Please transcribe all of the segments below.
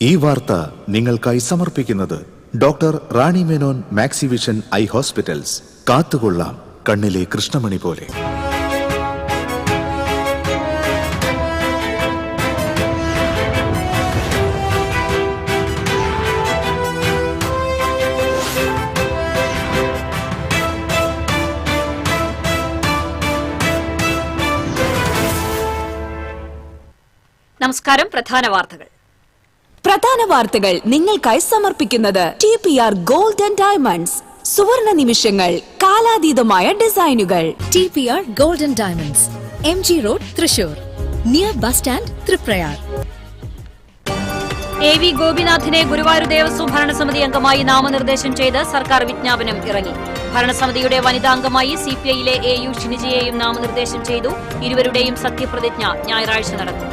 ഈ വാർത്ത നിങ്ങൾക്കായി സമർപ്പിക്കുന്നത് doctor Rani Menon Maxivision I hospitals. കാത്തുകൊള്ളാം കണ്ണിലെ കൃഷ്ണമണി പോലെ. നമസ്കാരം. പ്രധാന വാർത്തകൾ നിങ്ങൾക്കായി സമർപ്പിക്കുന്നത് TPR Gold and Diamonds. സുവർണ നിമിഷങ്ങൾ, കാലാതീതമായ ഡിസൈനുകൾ. TPR Gold and Diamonds, MG Road, Thrissur, near bus stand, Tripprayar. AV ഗോപിനാഥിനെ ഗുരുവായൂർ ദേവസ്വം ഭരണസമിതി അംഗമായി നാമനിർദ്ദേശം ചെയ്ത് സർക്കാർ വിജ്ഞാപനം ഇറങ്ങി. ഭരണസമിതിയുടെ വനിതാ അംഗമായി CPI-യിലെ AU ഷിനിജയെയും നാമനിർദ്ദേശം ചെയ്തു. ഇരുവരുടെയും സത്യപ്രതിജ്ഞ ഞായറാഴ്ച നടക്കും.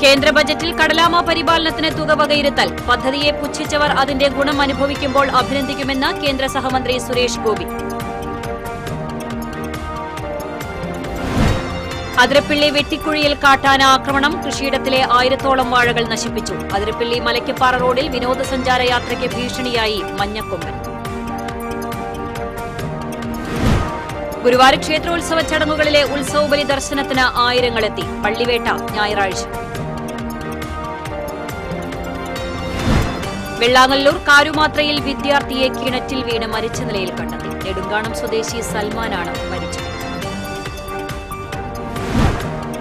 കേന്ദ്ര ബജറ്റിൽ കടലാമ പരിപാലനത്തിന് തുക വകയിരുത്തൽ. പദ്ധതിയെ പുച്ഛിച്ചവർ അതിന്റെ ഗുണം അനുഭവിക്കുമ്പോൾ അഭിനന്ദിക്കുമെന്ന് കേന്ദ്ര സഹമന്ത്രി സുരേഷ് ഗോപി. അതിരപ്പിള്ളി വെട്ടിക്കുഴിയിൽ കാട്ടാന ആക്രമണം. കൃഷിയിടത്തിലെ 1000-ഓളം വാഴകൾ നശിപ്പിച്ചു. അതിരപ്പിള്ളി മലയ്ക്കപ്പാറ റോഡിൽ വിനോദസഞ്ചാര യാത്രയ്ക്ക് ഭീഷണിയായി മഞ്ഞക്കൊമ്പൻ. ഗുരുവായൂർ ക്ഷേത്രോത്സവ ചടങ്ങുകളിലെ ഉത്സവബലി ദർശനത്തിന് ആയിരങ്ങളെത്തി. പള്ളിവേട്ട ഞായറാഴ്ച. വെള്ളാങ്ങല്ലൂർ കാരുമാത്രയിൽ വിദ്യാർത്ഥിയെ കിണറ്റിൽ വീണ് മരിച്ച നിലയിൽ കണ്ടെത്തി. നെടുങ്കാണം സ്വദേശി സൽമാനാണ് മരിച്ചത്.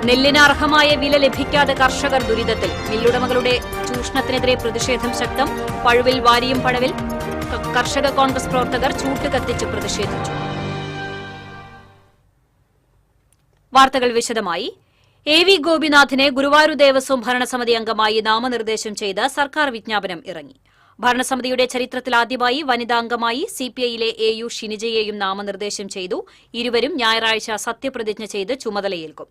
നെല്ലിന് അർഹമായ വില ലഭിക്കാതെ കർഷകർ ദുരിതത്തിൽ. മില്ലുടമകളുടെ ചൂഷണത്തിനെതിരെ പ്രതിഷേധം ശക്തം. പഴുവിൽ വാരിയും പടവിൽ കർഷക കോൺഗ്രസ് പ്രവർത്തകർ ചൂട്ടുകത്തിച്ച് പ്രതിഷേധിച്ചു. വാർത്തകൾ വിശദമായി. AV ഗോപിനാഥിനെ ഗുരുവായൂർ ദേവസ്വം ഭരണസമിതി അംഗമായി നാമനിർദ്ദേശം ചെയ്ത് സർക്കാർ വിജ്ഞാപനം ഇറങ്ങി. ഭരണസമിതിയുടെ ചരിത്രത്തിലാദ്യമായി വനിതാ അംഗമായി CPI-യിലെ AU ഷിനിജയെയും നാമനിർദ്ദേശം ചെയ്തു. ഇരുവരും ഞായറാഴ്ച സത്യപ്രതിജ്ഞ ചെയ്ത് ചുമതലയേൽക്കും.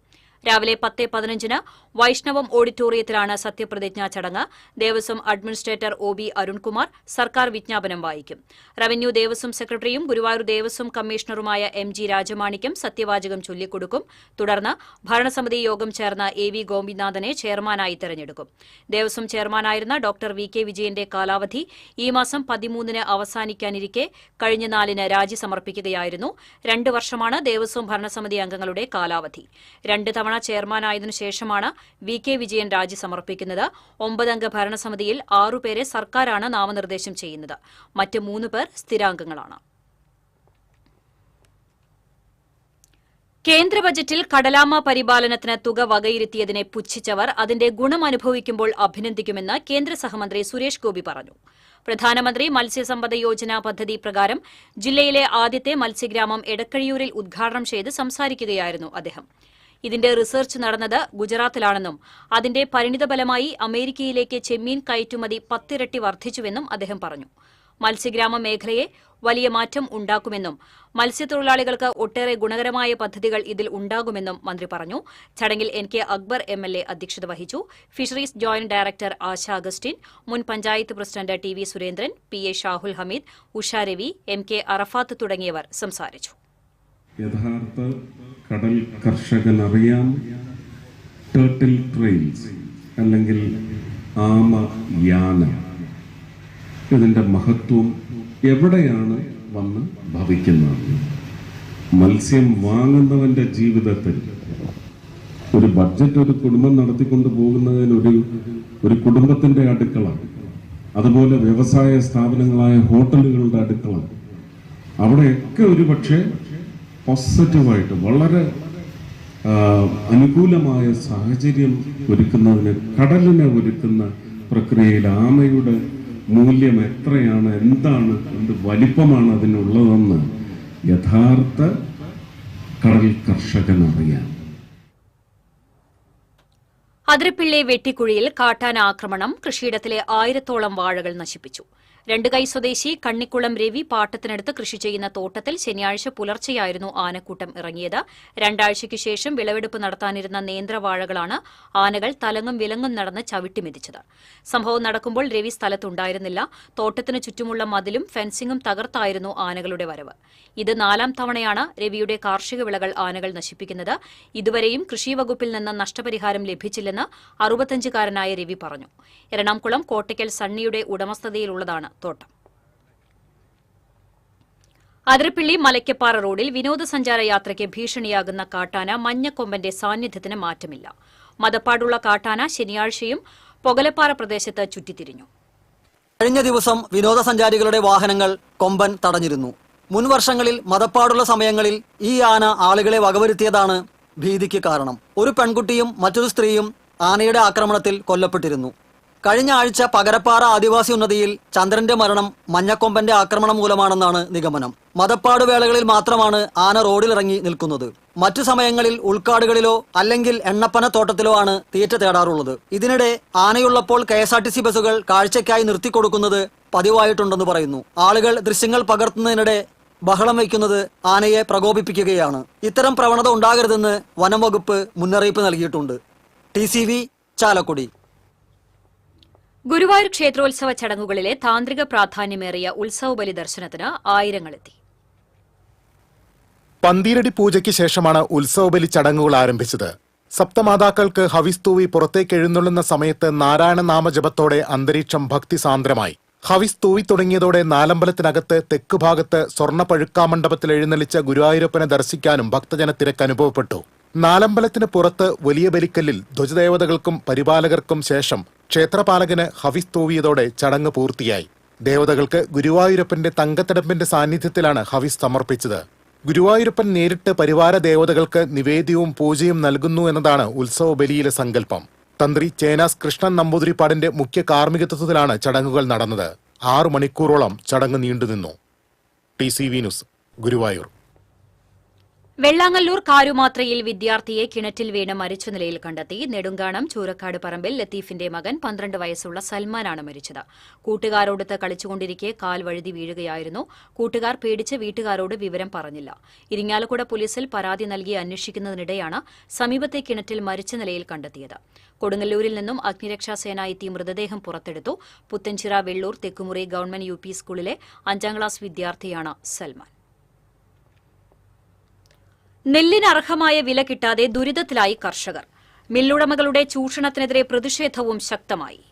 രാവിലെ 10:15 വൈഷ്ണവം ഓഡിറ്റോറിയത്തിലാണ് സത്യപ്രതിജ്ഞാ ചടങ്ങ്. ദേവസ്വം അഡ്മിനിസ്ട്രേറ്റർ OB അരുൺകുമാർ സർക്കാർ വിജ്ഞാപനം വായിക്കും. റവന്യൂ ദേവസ്വം സെക്രട്ടറിയും ഗുരുവായൂർ ദേവസ്വം കമ്മീഷണറുമായ MG രാജമാണിക്യം സത്യവാചകം ചൊല്ലിക്കൊടുക്കും. തുടർന്ന് ഭരണസമിതി യോഗം ചേർന്ന് AV ഗോപിനാഥനെ ചെയർമാനായി തെരഞ്ഞെടുക്കും. ദേവസ്വം ചെയർമാനായിരുന്ന ഡോക്ടർ VK വിജയന്റെ കാലാവധി ഈ മാസം 13-ന് അവസാനിക്കാനിരിക്കെ കഴിഞ്ഞ 4-ന് രാജി സമർപ്പിക്കുകയായിരുന്നു. 2 വർഷമാണ് ദേവസ്വം ഭരണസമിതി അംഗങ്ങളുടെ കാലാവധി. 2 തവണ ചെയർമാനായതിനു ശേഷമാണ് VK വിജയൻ രാജി സമർപ്പിക്കുന്നത്. 9-അംഗ ഭരണസമിതിയിൽ 6 പേരെ സർക്കാരാണ് നാമനിർദ്ദേശം ചെയ്യുന്നത്. മറ്റ് 3 പേർ സ്ഥിരാംഗങ്ങളാണ്. കേന്ദ്ര ബജറ്റിൽ കടലാമ പരിപാലനത്തിന് തുക വകയിരുത്തിയതിനെ പുച്ഛിച്ചവർ അതിന്റെ ഗുണം അനുഭവിക്കുമ്പോൾ അഭിനന്ദിക്കുമെന്ന് കേന്ദ്ര സഹമന്ത്രി സുരേഷ് ഗോപി പറഞ്ഞു. പ്രധാനമന്ത്രി മത്സ്യസമ്പദ യോജന പദ്ധതി പ്രകാരം ജില്ലയിലെ ആദ്യത്തെ മത്സ്യഗ്രാമം എടക്കഴിയൂരിൽ ഉദ്ഘാടനം ചെയ്ത് സംസാരിക്കുകയായിരുന്നു അദ്ദേഹം. ഇതിന്റെ റിസർച്ച് നടന്നത് ഗുജറാത്തിലാണെന്നും അതിന്റെ പരിണിതഫലമായി അമേരിക്കയിലേക്ക് ചെമ്മീൻ കയറ്റുമതി 10 ഇരട്ടി വർദ്ധിച്ചുവെന്നും അദ്ദേഹം പറഞ്ഞു. മത്സ്യഗ്രാമ മേഖലയെ വലിയ മാറ്റം ഉണ്ടാക്കുമെന്നും മത്സ്യത്തൊഴിലാളികൾക്ക് ഒട്ടേറെ ഗുണകരമായ പദ്ധതികൾ ഇതിൽ ഉണ്ടാകുമെന്നും മന്ത്രി പറഞ്ഞു. ചടങ്ങിൽ NK അക്ബർ MLA അധ്യക്ഷത വഹിച്ചു. Fisheries joint director Asha Augustine, മുൻ panchayat president TV Surendran, PA Shahul Hameed, Usha Ravi, MK Arafath തുടങ്ങിയവർ സംസാരിച്ചു. യഥാർത്ഥ കടൽ കർഷകനറിയാം ടേർട്ടിൽ ട്രെയിൽസ് അല്ലെങ്കിൽ ആമയാന ഇതിൻ്റെ മഹത്വം എവിടെയാണ് വന്ന് ഭവിക്കുന്നത്. മത്സ്യം വാങ്ങുന്നവന്റെ ജീവിതത്തിൽ ഒരു ബഡ്ജറ്റ് ഒരു കുടുംബം നടത്തിക്കൊണ്ട് പോകുന്നതിന് ഒരു കുടുംബത്തിന്റെ അടുക്കള, അതുപോലെ വ്യവസായ സ്ഥാപനങ്ങളായ ഹോട്ടലുകളുടെ അടുക്കള, അവിടെയൊക്കെ ഒരുപക്ഷെ പോസിറ്റീവായിട്ട് വളരെ അനുകൂലമായ സാഹചര്യം ഒരുക്കുന്നതിന് കടലിനെ ഒരുക്കുന്ന പ്രക്രിയയിൽ ആമയുടെ മൂല്യം എത്രയാണ്, എന്താണ്, എന്ത് വലിപ്പമാണ് അതിനുള്ളതെന്ന് യഥാർത്ഥ കടൽ കർഷകനറിയാം. അതിരപ്പിള്ളി വെട്ടിക്കുഴിയിൽ കാട്ടാന ആക്രമണം. കൃഷിയിടത്തിലെ 1000-ഓളം വാഴകൾ നശിപ്പിച്ചു. രണ്ടുകൈ സ്വദേശി കണ്ണിക്കുളം രവി പാട്ടത്തിനടുത്ത് കൃഷി ചെയ്യുന്ന തോട്ടത്തിൽ ശനിയാഴ്ച പുലർച്ചെയായിരുന്നു ആനക്കൂട്ടം ഇറങ്ങിയത്. 2 ആഴ്ചയ്ക്ക് ശേഷം വിളവെടുപ്പ് നടത്താനിരുന്ന നേന്ത്രവാഴകളാണ് ആനകൾ തലങ്ങും വിലങ്ങും നടന്ന് ചവിട്ടിമെതിച്ചത്. സംഭവം നടക്കുമ്പോൾ രവി സ്ഥലത്തുണ്ടായിരുന്നില്ല. തോട്ടത്തിനു ചുറ്റുമുള്ള മതിലും ഫെൻസിംഗും തകർത്തായിരുന്നു ആനകളുടെ വരവ്. ഇത് 4ാം തവണയാണ് രവിയുടെ കാർഷിക വിളകൾ ആനകൾ നശിപ്പിക്കുന്നത്. ഇതുവരെയും കൃഷിവകുപ്പിൽ നിന്ന് നഷ്ടപരിഹാരം ലഭിച്ചില്ലെന്ന് 65-കാരനായ രവി പറഞ്ഞു. എറണാകുളം കോട്ടയ്ക്കൽ സണ്ണിയുടെ ഉടമസ്ഥതയിലുള്ളതാണ് തോട്ടം. അതിരപ്പിള്ളി മലയ്ക്കപ്പാറ റോഡിൽ വിനോദസഞ്ചാര യാത്രയ്ക്ക് ഭീഷണിയാകുന്ന കാട്ടാന മഞ്ഞക്കൊമ്പന്റെ സാന്നിധ്യത്തിന് മാറ്റമില്ല. മദപ്പാടുള്ള കാട്ടാന ശനിയാഴ്ചയും പൊകലപ്പാറ പ്രദേശത്ത് ചുറ്റിത്തിരിഞ്ഞു. കഴിഞ്ഞ ദിവസം വിനോദസഞ്ചാരികളുടെ വാഹനങ്ങൾ കൊമ്പൻ തടഞ്ഞിരുന്നു. മുൻ വർഷങ്ങളിൽ മദപ്പാടുള്ള സമയങ്ങളിൽ ഈ ആന ആളുകളെ വകവരുത്തിയതാണ് ഭീതിക്ക് കാരണം. ഒരു പെൺകുട്ടിയും മറ്റൊരു സ്ത്രീയും ആനയുടെ ആക്രമണത്തിൽ കൊല്ലപ്പെട്ടിരുന്നു. കഴിഞ്ഞ ആഴ്ച പകരപ്പാറ ആദിവാസി ഉന്നതിയിൽ ചന്ദ്രന്റെ മരണം മഞ്ഞക്കൊമ്പന്റെ ആക്രമണം മൂലമാണെന്നാണ് നിഗമനം. മദപ്പാട് വേളകളിൽ മാത്രമാണ് ആന റോഡിലിറങ്ങി നിൽക്കുന്നത്. മറ്റു സമയങ്ങളിൽ ഉൾക്കാടുകളിലോ അല്ലെങ്കിൽ എണ്ണപ്പന തോട്ടത്തിലോ ആണ് തീറ്റ തേടാറുള്ളത്. ഇതിനിടെ ആനയുള്ളപ്പോൾ KSRTC ബസ്സുകൾ കാഴ്ചയ്ക്കായി നിർത്തിക്കൊടുക്കുന്നത് പതിവായിട്ടുണ്ടെന്ന് പറയുന്നു. ആളുകൾ ദൃശ്യങ്ങൾ പകർത്തുന്നതിനിടെ ബഹളം വയ്ക്കുന്നത് ആനയെ പ്രകോപിപ്പിക്കുകയാണ്. ഇത്തരം പ്രവണത ഉണ്ടാകരുതെന്ന് വനം വകുപ്പ് മുന്നറിയിപ്പ് നൽകിയിട്ടുണ്ട്. TCV ചാലക്കുടി. ഗുരുവായൂർ ക്ഷേത്രോത്സവ ചടങ്ങുകളിലെ താന്ത്രിക പ്രാധാന്യമേറിയ ഉത്സവബലി ദർശനത്തിന് ആയിരങ്ങളെത്തി. പന്തീരടി പൂജയ്ക്ക് ശേഷമാണ് ഉത്സവബലി ചടങ്ങുകൾ ആരംഭിച്ചത്. സപ്തമാതാക്കൾക്ക് ഹവിസ് തൂവി പുറത്തേക്ക് എഴുന്നള്ളുന്ന സമയത്ത് നാരായണ നാമജപത്തോടെ അന്തരീക്ഷം ഭക്തിസാന്ദ്രമായി. ഹവിസ് തൂവി തുടങ്ങിയതോടെ നാലമ്പലത്തിനകത്ത് തെക്ക് ഭാഗത്ത് സ്വർണ്ണ പഴുക്കാമണ്ഡപത്തിൽ എഴുന്നള്ളിച്ച ഗുരുവായൂരപ്പനെ ദർശിക്കാനും ഭക്തജന തിരക്ക് അനുഭവപ്പെട്ടു. നാലമ്പലത്തിന് പുറത്ത് വലിയ ബലിക്കല്ലിൽ ധ്വജദേവതകൾക്കും പരിപാലകർക്കും ശേഷം ക്ഷേത്രപാലകന് ഹവിസ് തൂവിയതോടെ ചടങ്ങ് പൂർത്തിയായി. ദേവതകൾക്ക് ഗുരുവായൂരപ്പന്റെ തങ്കത്തടമ്പിന്റെ സാന്നിധ്യത്തിലാണ് ഹവിസ് സമർപ്പിച്ചത്. ഗുരുവായൂരപ്പൻ നേരിട്ട് പരിവാര ദേവതകൾക്ക് നിവേദ്യവും പൂജയും നൽകുന്നു എന്നതാണ് ഉത്സവ ബലിയിലെ സങ്കല്പം. തന്ത്രി ചേനാസ് കൃഷ്ണൻ നമ്പൂതിരിപ്പാടിന്റെ മുഖ്യ കാർമ്മികത്വത്തിലാണ് ചടങ്ങുകൾ നടന്നത്. 6 മണിക്കൂറോളം ചടങ്ങ് നീണ്ടുനിന്നു. TCV news, Guruvayur. വെള്ളാങ്ങല്ലൂർ കാരുമാത്രയിൽ വിദ്യാർത്ഥിയെ കിണറ്റിൽ വീണ് മരിച്ച നിലയിൽ കണ്ടെത്തി. നെടുങ്കാണം ചൂരക്കാട് പറമ്പിൽ ലത്തീഫിന്റെ മകൻ 12 വയസ്സുള്ള സൽമാനാണ് മരിച്ചത്. കൂട്ടുകാരോടൊത്ത് കളിച്ചുകൊണ്ടിരിക്കെ കാൽ വഴുതി വീഴുകയായിരുന്നു. കൂട്ടുകാർ പേടിച്ച് വീട്ടുകാരോട് വിവരം പറഞ്ഞില്ല. ഇരിങ്ങാലക്കുട പോലീസിൽ പരാതി നൽകി അന്വേഷിക്കുന്നതിനിടെയാണ് സമീപത്തെ കിണറ്റിൽ മരിച്ച നിലയിൽ കണ്ടെത്തിയത്. കൊടുങ്ങല്ലൂരിൽ നിന്നും അഗ്നിരക്ഷാസേന എത്തി മൃതദേഹം പുറത്തെടുത്തു. പുത്തൻചിറ വെള്ളൂർ തെക്കുമുറി ഗവൺമെന്റ് UP സ്കൂളിലെ 5ാം ക്ലാസ് വിദ്യാർത്ഥിയാണ് സൽമാൻ. നെല്ലിന് അർഹമായ വില കിട്ടാതെ ദുരിതത്തിലായി കർഷകർ. മില്ലുടമകളുടെ ചൂഷണത്തിനെതിരെ പ്രതിഷേധവും ശക്തമായി.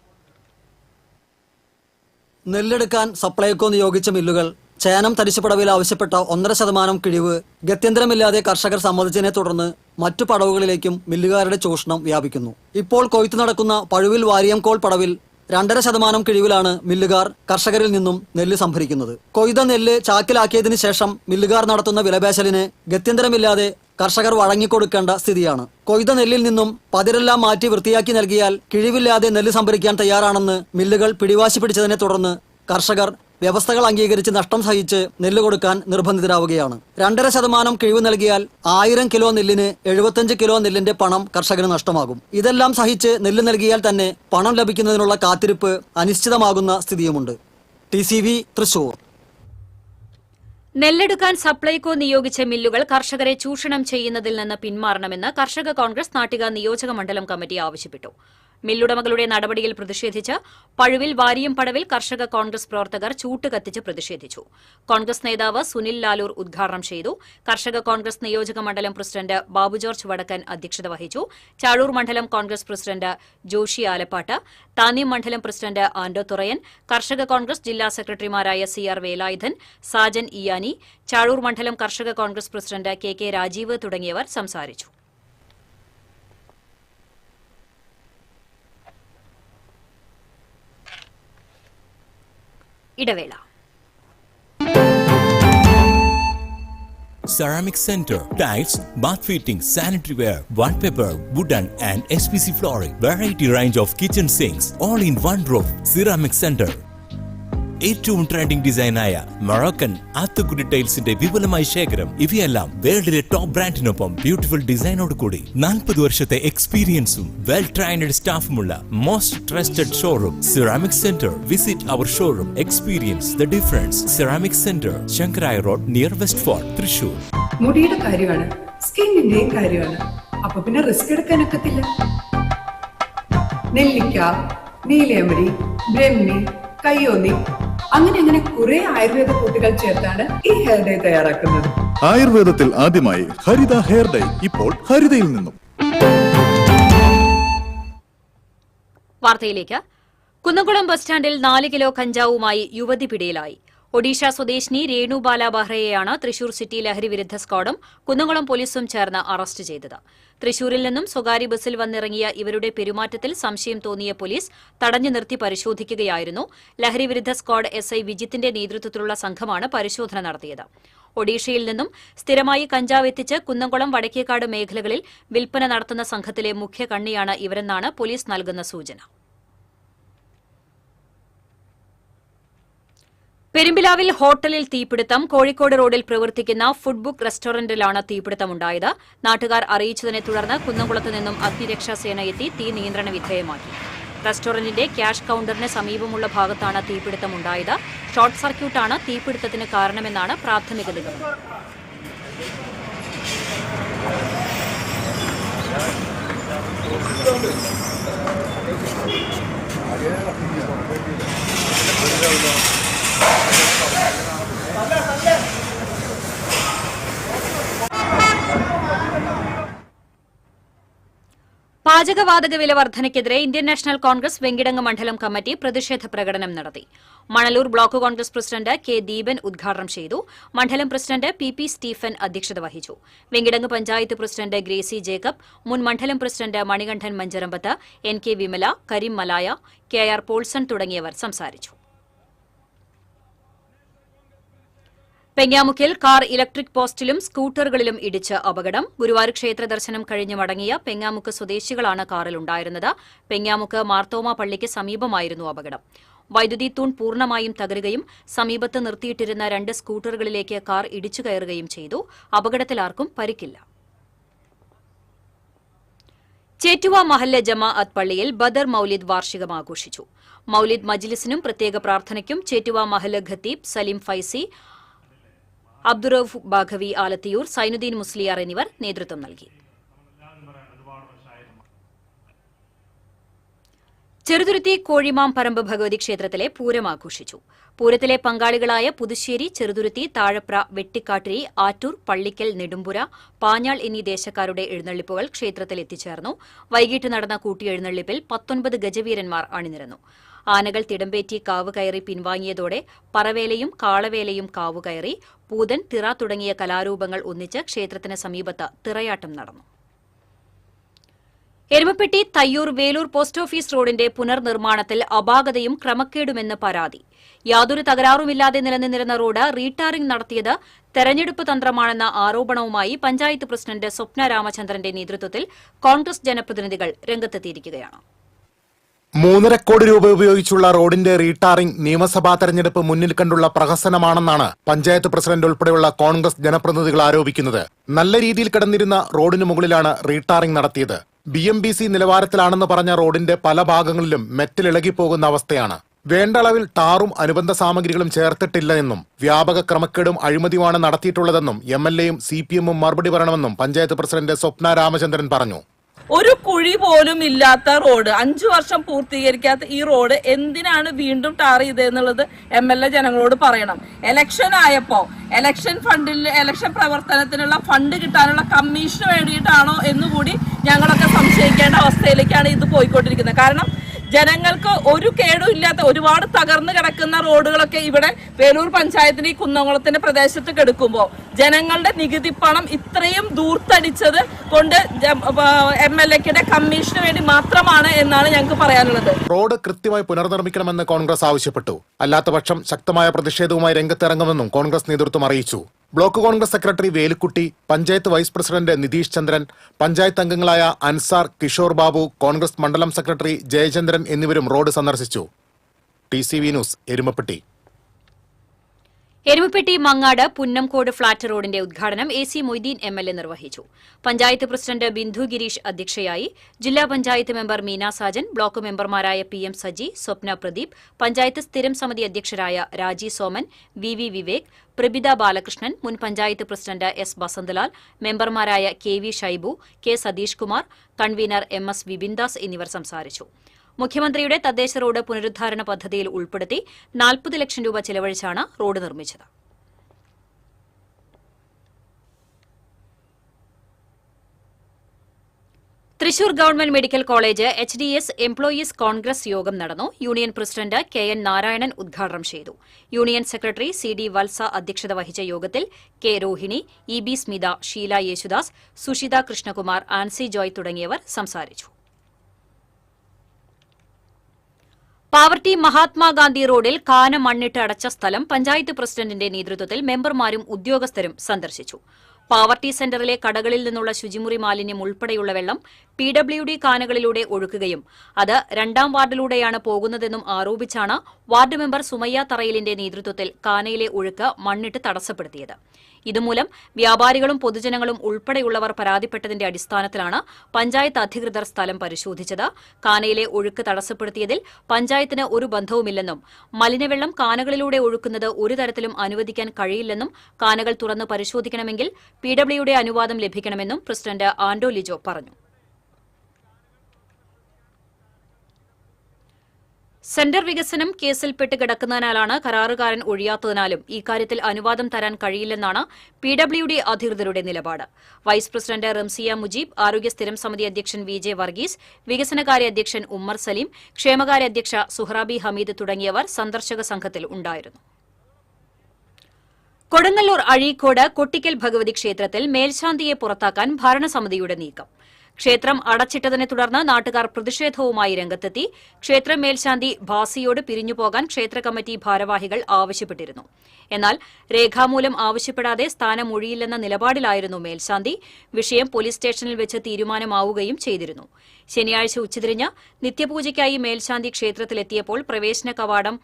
നെല്ലെടുക്കാൻ സപ്ലൈകോ നിയോഗിച്ച മില്ലുകൾ ചേനം തരിശുപടവിൽ ആവശ്യപ്പെട്ട 1.5% കിഴിവ് ഗത്യന്തരമില്ലാതെ കർഷകർ സമ്മതിച്ചതിനെ തുടർന്ന് മറ്റു പടവുകളിലേക്കും മില്ലുകാരുടെ ചൂഷണം വ്യാപിക്കുന്നു. ഇപ്പോൾ കൊയ്ത്തു നടക്കുന്ന പഴുവിൽ വാരിയംകോൾ പടവിൽ 2.5% കിഴിവിലാണ് മില്ലുകാർ കർഷകരിൽ നിന്നും നെല്ല് സംഭരിക്കുന്നത്. കൊയ്ത നെല്ല് ചാക്കിലാക്കിയതിനു ശേഷം മില്ലുകാർ നടത്തുന്ന വിലപേശലിന് ഗത്യന്തരമില്ലാതെ കർഷകർ വഴങ്ങിക്കൊടുക്കേണ്ട സ്ഥിതിയാണ്. കൊയ്ത നെല്ലിൽ നിന്നും പതിരെല്ലാം മാറ്റി വൃത്തിയാക്കി നൽകിയാൽ കിഴിവില്ലാതെ നെല്ല് സംഭരിക്കാൻ തയ്യാറാണെന്ന് മില്ലുകൾ പിടിവാശി പിടിച്ചതിനെ തുടർന്ന് കർഷകർ വ്യവസ്ഥകൾ അംഗീകരിച്ച് നഷ്ടം സഹിച്ച് നെല്ല് കൊടുക്കാൻ നിർബന്ധിതരാവുകയാണ്. 2.5% കിഴിവ് നൽകിയാൽ 1000 കിലോ നെല്ലിന് 75 കിലോ നെല്ലിന്റെ പണം കർഷകന് നഷ്ടമാകും. ഇതെല്ലാം സഹിച്ച് നെല്ല് നൽകിയാൽ തന്നെ പണം ലഭിക്കുന്നതിനുള്ള കാത്തിരിപ്പ് അനിശ്ചിതമാകുന്ന സ്ഥിതിയുമുണ്ട്. TCV തൃശൂർ. നെല്ലെടുക്കാൻ സപ്ലൈകോ നിയോഗിച്ച മില്ലുകൾ കർഷകരെ ചൂഷണം ചെയ്യുന്നതിൽ നിന്ന് പിന്മാറണമെന്ന് കർഷക കോൺഗ്രസ് നാട്ടിക നിയോജക മണ്ഡലം കമ്മിറ്റി ആവശ്യപ്പെട്ടു. മില്ലുടമകളുടെ നടപടിയിൽ പ്രതിഷേധിച്ച് പഴുവിൽ വാരിയം പടവിൽ കർഷക കോൺഗ്രസ് പ്രവർത്തകർ ചൂട്ടുകത്തിച്ച് പ്രതിഷേധിച്ചു. കോൺഗ്രസ് നേതാവ് സുനിൽ ലാലൂർ ഉദ്ഘാടനം ചെയ്തു. കർഷക കോൺഗ്രസ് നിയോജക മണ്ഡലം പ്രസിഡന്റ് ബാബു ജോർജ് വടക്കൻ അധ്യക്ഷത വഹിച്ചു. ചാഴൂർ മണ്ഡലം കോൺഗ്രസ് പ്രസിഡന്റ് ജോഷി ആലപ്പാട്ട്, താന്യം മണ്ഡലം പ്രസിഡന്റ് ആൻഡോ തുറയൻ, കർഷക കോൺഗ്രസ് ജില്ലാ സെക്രട്ടറിമാരായ CR വേലായുധൻ, സാജൻ ഇയാനി, ചാഴൂർ മണ്ഡലം കർഷക കോൺഗ്രസ് പ്രസിഡന്റ് KK രാജീവ് തുടങ്ങിയവർ സംസാരിച്ചു. ഇടവേള. Ceramic Center, tiles, bath fittings, sanitary ware, wallpaper, wooden and SPC flooring, variety range of kitchen sinks, all in one roof. Ceramic Center. ഏറ്റവും ട്രെൻഡിംഗ് ഡിസൈനായ മൊറോക്കൻ ആത്തുകുടി ടൈൽസിന്റെ വിപുലമായ ശേഖരം. ഇവയെല്ലാം വേൾഡിലെ ടോപ്പ് ബ്രാൻഡിനൊപ്പം ബ്യൂട്ടിഫുൾ ഡിസൈനോട് കൂടി 40 വർഷത്തെ എക്സ്പീരിയൻസും വെൽ ട്രെയിൻഡ് സ്റ്റാഫുമുള്ള most trusted showroom ceramic centre. Visit our showroom, experience the difference. Ceramic centre, Shankaraiya road, near West Fort, Thrissur. മുടിയുടെ കാര്യമാണ്, സ്കിന്നിന്റെയും കാര്യമാണ്. അപ്പൊ പിന്നെ റിസ്ക് എടുക്കാനൊക്കത്തില്ല. നെല്ലിക്ക, നീലയമരി, ബ്രഹ്മി, കയ്യോന്നി, അങ്ങനെ കുറെ ആയുർവേദ കൂട്ടുകൾ ചേർത്താണ് ഈ ഹെയർ ഡേ തയ്യാറാക്കുന്നത്. ആയുർവേദത്തിൽ ആദ്യമായി ഹരിത ഹെയർ ഡേ, ഇപ്പോൾ ഹരിതയിൽ നിന്നും. വാർത്തയിലേക്ക്. കുന്നംകുളം ബസ് സ്റ്റാൻഡിൽ 4 കിലോ കഞ്ചാവുമായി യുവതി പിടിയിലായി. ഒഡീഷ സ്വദേശിനി രേണുബാല ബഹ്റയെയാണ് തൃശൂർ സിറ്റി ലഹരി വിരുദ്ധ സ്ക്വാഡും കുന്നംകുളം പോലീസും ചേർന്ന് അറസ്റ്റ് ചെയ്തത്. തൃശൂരിൽ നിന്നും സ്വകാര്യ ബസ്സിൽ വന്നിറങ്ങിയ ഇവരുടെ പെരുമാറ്റത്തിൽ സംശയം തോന്നിയ പോലീസ് തടഞ്ഞു നിർത്തി പരിശോധിക്കുകയായിരുന്നു. ലഹരി വിരുദ്ധ സ്ക്വാഡ് SI വിജിത്തിന്റെ നേതൃത്വത്തിലുള്ള സംഘമാണ് പരിശോധന നടത്തിയത്. ഒഡീഷയിൽ നിന്നും സ്ഥിരമായി കഞ്ചാവ് എത്തിച്ച് കുന്നംകുളം വടക്കേക്കാട് മേഖലകളിൽ വിൽപ്പന നടത്തുന്ന സംഘത്തിലെ മുഖ്യ കണ്ണിയാണ് ഇവരെന്നാണ് പോലീസ് നൽകുന്ന സൂചന. പെരുമ്പിലാവിൽ ഹോട്ടലിൽ തീപിടുത്തം. കോഴിക്കോട് റോഡിൽ പ്രവർത്തിക്കുന്ന ഫുഡ് ബുക്ക് റെസ്റ്റോറന്റിലാണ് തീപിടുത്തമുണ്ടായത്. നാട്ടുകാർ അറിയിച്ചതിനെ തുടർന്ന് കുന്നംകുളത്ത് നിന്നും അഗ്നിരക്ഷാസേന എത്തി തീ നിയന്ത്രണ വിധേയമാക്കി. റെസ്റ്റോറന്റിന്റെ ക്യാഷ് കൌണ്ടറിന് സമീപമുള്ള ഭാഗത്താണ് തീപിടുത്തമുണ്ടായത്. ഷോർട്ട് സർക്യൂട്ടാണ് തീപിടുത്തത്തിന് കാരണമെന്നാണ് പ്രാഥമിക നിഗമനം. പാചകവാതക വില വർധനയ്ക്കെതിരെ ഇന്ത്യൻ നാഷണൽ കോൺഗ്രസ് വെങ്കിടങ്ങ് മണ്ഡലം കമ്മിറ്റി പ്രതിഷേധ പ്രകടനം നടത്തി. Manalur block Congress president K Deepan ഉദ്ഘാടനം ചെയ്തു. മണ്ഡലം പ്രസിഡന്റ് PP സ്റ്റീഫൻ അധ്യക്ഷത വഹിച്ചു. Venkitangu panchayat president Gracy Jacob, മുൻ മണ്ഡലം president Manikandan Mancharambath, NK Vimala, Kareem Malaya, KR Paulson തുടങ്ങിയവർ സംസാരിച്ചു. പെങ്ങാമുക്കിൽ കാർ ഇലക്ട്രിക് പോസ്റ്റിലും സ്കൂട്ടറുകളിലും ഇടിച്ച് അപകടം. ഗുരുവായൂർ ക്ഷേത്ര ദർശനം കഴിഞ്ഞ് മടങ്ങിയ പെങ്ങാമുക്ക് സ്വദേശികളാണ് കാറിലുണ്ടായിരുന്നത്. പെങ്ങാമുക്ക് മാർത്തോമ പള്ളിക്ക് സമീപമായിരുന്നു അപകടം. വൈദ്യുതി തൂൺ പൂർണ്ണമായും തകരുകയും സമീപത്ത് നിർത്തിയിട്ടിരുന്ന 2 സ്കൂട്ടറുകളിലേക്ക് കാർ ഇടിച്ചു കയറുകയും ചെയ്തു. അപകടത്തിൽ ആർക്കും പരിക്കില്ല. ചേറ്റുവ മഹല്ല് ജമാഅത്ത് പള്ളിയിൽ ബദർ മൌലിദ് വാർഷികം ആഘോഷിച്ചു. മൌലിദ് മജ്ലിസിനും പ്രത്യേക പ്രാർത്ഥനയ്ക്കും ചേറ്റുവ മഹല്ല് ഖത്തീബ് സലിം ഫൈസി, അബ്ദുറൌഫ് ബാഘവി ആലത്തിയൂർ, സൈനുദ്ദീൻ മുസ്ലിയാർ എന്നിവർ നേതൃത്വം നൽകി. ചെറുതുരുത്തി കോഴിമാംപറമ്പ് ഭഗവതി ക്ഷേത്രത്തിലെ പൂരം ആഘോഷിച്ചു. പൂരത്തിലെ പങ്കാളികളായ പുതുശ്ശേരി, ചെറുതുരുത്തി, താഴപ്ര, വെട്ടിക്കാട്ടിരി, ആറ്റൂർ, പള്ളിക്കൽ, നെടുമ്പുര, പാഞ്ഞാൾ എന്നീ ദേശക്കാരുടെ എഴുന്നള്ളിപ്പുകൾ ക്ഷേത്രത്തിൽ എത്തിച്ചേർന്നു. വൈകിട്ട് നടന്ന കൂട്ടിയെഴുന്നള്ളിപ്പിൽ 19 ഗജവീരന്മാർ അണിനിരന്നു. ആനകൾ തിടമ്പേറ്റി കാവുകയറി പിൻവാങ്ങിയതോടെ പറവേലയും കാളവേലയും കാവുകയറി. പൂതൻ, തിറ തുടങ്ങിയ കലാരൂപങ്ങൾ ഒന്നിച്ച് ക്ഷേത്രത്തിന് സമീപത്ത് തിറയാട്ടം നടന്നു. എരുമപ്പെട്ടി തയ്യൂർ വേലൂർ പോസ്റ്റ് ഓഫീസ് റോഡിന്റെ പുനർനിർമ്മാണത്തിൽ അപാകതയും ക്രമക്കേടുമെന്ന് പരാതി. യാതൊരു തകരാറുമില്ലാതെ നിലനിന്നിരുന്ന റോഡ് റീടാറിംഗ് നടത്തിയത് തെരഞ്ഞെടുപ്പ് തന്ത്രമാണെന്ന ആരോപണവുമായി പഞ്ചായത്ത് പ്രസിഡന്റ് സ്വപ്ന രാമചന്ദ്രന്റെ നേതൃത്വത്തിൽ കോൺഗ്രസ് ജനപ്രതിനിധികൾ രംഗത്തെത്തിയിരിക്കുകയാണ്. 3.5 കോടി രൂപ ഉപയോഗിച്ചുള്ള റോഡിന്റെ റീടാറിംഗ് നിയമസഭാ തെരഞ്ഞെടുപ്പ് മുന്നിൽ കണ്ടുള്ള പ്രഹസനമാണെന്നാണ് പഞ്ചായത്ത് പ്രസിഡന്റ് ഉൾപ്പെടെയുള്ള കോൺഗ്രസ് ജനപ്രതിനിധികൾ ആരോപിക്കുന്നത്. നല്ല രീതിയിൽ കിടന്നിരുന്ന റോഡിന് മുകളിലാണ് റീടാറിംഗ് നടത്തിയത്. BMBC നിലവാരത്തിലാണെന്ന് പറഞ്ഞ റോഡിന്റെ പല ഭാഗങ്ങളിലും മെറ്റൽ ഇളകിപ്പോകുന്ന അവസ്ഥയാണ്. വേണ്ട അളവിൽ ടാറും അനുബന്ധ സാമഗ്രികളും ചേർത്തിട്ടില്ല എന്നും വ്യാപക ക്രമക്കേടും അഴിമതിയുമാണ് നടത്തിയിട്ടുള്ളതെന്നും MLAയും CPMഉം മറുപടി പറയണമെന്നും പഞ്ചായത്ത് പ്രസിഡന്റ് സ്വപ്ന രാമചന്ദ്രൻ പറഞ്ഞു. ഒരു കുഴി പോലും ഇല്ലാത്ത റോഡ്, 5 വർഷം പൂർത്തീകരിക്കാത്ത ഈ റോഡ് എന്തിനാണ് വീണ്ടും ടാർ ചെയ്തതെന്നുള്ളത് MLA ജനങ്ങളോട് പറയണം. ഇലക്ഷൻ ആയപ്പോ ഇലക്ഷൻ ഫണ്ടിൽ ഇലക്ഷൻ പ്രവർത്തനത്തിനുള്ള ഫണ്ട് കിട്ടാനുള്ള കമ്മീഷന് വേണ്ടിയിട്ടാണോ എന്നുകൂടി ഞങ്ങളൊക്കെ സംശയിക്കേണ്ട അവസ്ഥയിലേക്കാണ് ഇത് പോയിക്കൊണ്ടിരിക്കുന്നത്. കാരണം ജനങ്ങൾക്ക് ഒരു കേടും ഇല്ലാത്ത ഒരുപാട് തകർന്നു കിടക്കുന്ന റോഡുകളൊക്കെ ഇവിടെ വേലൂർ പഞ്ചായത്തിന്റെ ഈ കുന്നംകുളത്തിന്റെ പ്രദേശത്ത് കിടക്കുമ്പോൾ ജനങ്ങളുടെ നികുതി പണം ഇത്രയും ദൂർത്തടിച്ചത് കൊണ്ട് MLAയുടെ കമ്മീഷന് വേണ്ടി മാത്രമാണ് എന്നാണ് ഞങ്ങൾക്ക് പറയാനുള്ളത്. റോഡ് കൃത്യമായി പുനർനിർമ്മിക്കണമെന്ന് കോൺഗ്രസ് ആവശ്യപ്പെട്ടു. അല്ലാത്തപക്ഷം ശക്തമായ പ്രതിഷേധവുമായി രംഗത്തിറങ്ങുമെന്നും കോൺഗ്രസ് നേതൃത്വം അറിയിച്ചു. Block Congress secretary Velukutty, panchayat vice president Nitheesh Chandran, panchayat അംഗങ്ങളായ അൻസാർ, കിഷോർ ബാബു, കോൺഗ്രസ് മണ്ഡലം സെക്രട്ടറി ജയചന്ദ്രൻ എന്നിവരും റോഡ് സന്ദർശിച്ചു. TCV news, Erumapetty. Erumapetty Mangad Punnamkode flat റോഡിന്റെ ഉദ്ഘാടനം AC മൊയ്തീൻ MLA നിർവഹിച്ചു. പഞ്ചായത്ത് പ്രസിഡന്റ് ബിന്ദു ഗിരീഷ് അധ്യക്ഷയായി. ജില്ലാ പഞ്ചായത്ത് മെമ്പർ മീന സാജൻ, ബ്ലോക്ക് മെമ്പർമാരായ PM സജി, സ്വപ്ന പ്രദീപ്, പഞ്ചായത്ത് സ്ഥിരം സമിതി അധ്യക്ഷരായ രാജി സോമൻ, VV വിവേക്, പ്രബിത ബാലകൃഷ്ണൻ, മുൻ പഞ്ചായത്ത് പ്രസിഡന്റ് S ബസന്തലാൽ, മെമ്പർമാരായ KV Shaibu, K Satheesh Kumar, convener MS Vipindas എന്നിവർ സംസാരിച്ചു. മുഖ്യമന്ത്രിയുടെ തദ്ദേശ റോഡ് പുനരുദ്ധാരണ പദ്ധതിയിൽ ഉൾപ്പെടുത്തി 40 ലക്ഷം രൂപ ചെലവഴിച്ചാണ് റോഡ് നിർമ്മിച്ചത്. Thrissur government medical college HDS employees Congress യോഗം നടന്നു. യൂണിയൻ പ്രസിഡന്റ് KN നാരായണൻ ഉദ്ഘാടനം ചെയ്തു. യൂണിയൻ സെക്രട്ടറി CD വത്സ അധ്യക്ഷത വഹിച്ച യോഗത്തിൽ K രോഹിണി, EB സ്മിത, ഷീല യേശുദാസ്, സുഷിത കൃഷ്ണകുമാർ, ആൻസി ജോയ് തുടങ്ങിയവർ സംസാരിച്ചു. പാവർട്ടി മഹാത്മാഗാന്ധി റോഡിൽ കാന മണ്ണിട്ട് അടച്ച സ്ഥലം പഞ്ചായത്ത് പ്രസിഡന്റിന്റെ നേതൃത്വത്തിൽ മെമ്പർമാരും ഉദ്യോഗസ്ഥരും സന്ദർശിച്ചു. പാവർട്ടി സെന്ററിലെ കടകളിൽ നിന്നുള്ള ശുചിമുറി മാലിന്യം ഉൾപ്പെടെയുള്ള വെള്ളം PWD കാനകളിലൂടെ ഒഴുക്കുകയും അത് 2ാം വാർഡിലൂടെയാണ് പോകുന്നതെന്നും ആരോപിച്ചാണ് വാർഡ് മെമ്പർ സുമയ്യ തറയിലിന്റെ നേതൃത്വത്തിൽ കാനയിലെ ഒഴുക്ക് മണ്ണിട്ട് തടസ്സപ്പെടുത്തിയത്. ഇതുമൂലം വ്യാപാരികളും പൊതുജനങ്ങളും ഉൾപ്പെടെയുള്ളവർ പരാതിപ്പെട്ടതിന്റെ അടിസ്ഥാനത്തിലാണ് പഞ്ചായത്ത് അധികൃതർ സ്ഥലം പരിശോധിച്ചത്. കാനയിലെ ഒഴുക്ക് തടസ്സപ്പെടുത്തിയതിൽ പഞ്ചായത്തിന് ഒരു ബന്ധവുമില്ലെന്നും മലിനവെള്ളം കാനകളിലൂടെ ഒഴുക്കുന്നത് ഒരു തരത്തിലും അനുവദിക്കാൻ കഴിയില്ലെന്നും കാനകൾ തുറന്ന് പരിശോധിക്കണമെങ്കിൽ PWD അനുവാദം ലഭിക്കണമെന്നും പ്രസിഡന്റ് ആൻഡോ ലിജോ പറഞ്ഞു. സെന്റർ വികസനം കേസിൽപ്പെട്ട് കിടക്കുന്നതിനാലാണ് കരാറുകാരൻ ഒഴിയാത്തതിനാലും ഇക്കാര്യത്തിൽ അനുവാദം തരാൻ കഴിയില്ലെന്നാണ് PWD അധികൃതരുടെ നിലപാട്. വൈസ് പ്രസിഡന്റ് റംസിയ മുജീബ്, ആരോഗ്യ സ്ഥിരം സമിതി അധ്യക്ഷൻ VJ വർഗീസ്, വികസനകാര്യ അധ്യക്ഷൻ ഉമ്മർ സലീം, ക്ഷേമകാര്യ അധ്യക്ഷ സുഹ്റാബി ഹമീദ് തുടങ്ങിയവർ സന്ദർശക സംഘത്തിൽ ഉണ്ടായിരുന്നു. കൊടുങ്ങല്ലൂർ അഴീക്കോട് കൊട്ടിക്കൽ ഭഗവതി ക്ഷേത്രത്തിൽ മേൽശാന്തിയെ പുറത്താക്കാൻ ഭരണസമിതിയുടെ നീക്കം. ക്ഷേത്രം അടച്ചിട്ടതിനെ തുടർന്ന് നാട്ടുകാർ പ്രതിഷേധവുമായി രംഗത്തെത്തി. ക്ഷേത്ര മേൽശാന്തി ഭാസിയോട് പിരിഞ്ഞുപോകാൻ ക്ഷേത്ര കമ്മിറ്റി ഭാരവാഹികൾ ആവശ്യപ്പെട്ടിരുന്നു. എന്നാൽ രേഖാമൂലം ആവശ്യപ്പെടാതെ സ്ഥാനമൊഴിയില്ലെന്ന നിലപാടിലായിരുന്നു മേൽശാന്തി. വിഷയം പോലീസ് സ്റ്റേഷനിൽ വെച്ച് തീരുമാനമാവുകയും ചെയ്തിരുന്നു. ശനിയാഴ്ച ഉച്ചതിരിഞ്ഞ് നിത്യപൂജയ്ക്കായി മേൽശാന്തി ക്ഷേത്രത്തിലെത്തിയപ്പോൾ പ്രവേശന കവാടം